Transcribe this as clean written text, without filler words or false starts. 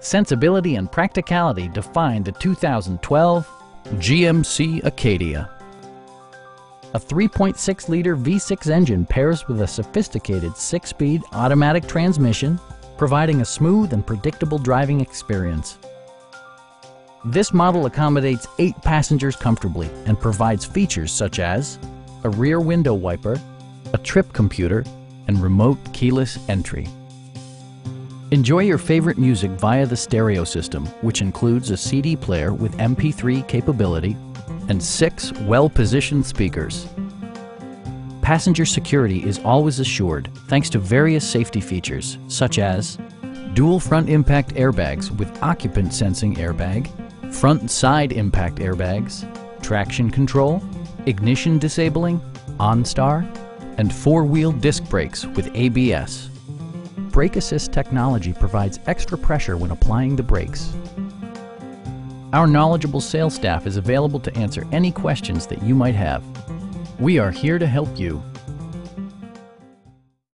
Sensibility and practicality define the 2012 GMC Acadia. A 3.6-liter V6 engine pairs with a sophisticated 6-speed automatic transmission, providing a smooth and predictable driving experience. This model accommodates 8 passengers comfortably and provides features such as a rear window wiper, a trip computer, and remote keyless entry. Enjoy your favorite music via the stereo system, which includes a CD player with MP3 capability and 6 well-positioned speakers. Passenger security is always assured thanks to various safety features such as dual front impact airbags with occupant sensing airbag, front and side impact airbags, traction control, ignition disabling, OnStar, and 4-wheel disc brakes with ABS. Brake Assist technology provides extra pressure when applying the brakes. Our knowledgeable sales staff is available to answer any questions that you might have. We are here to help you.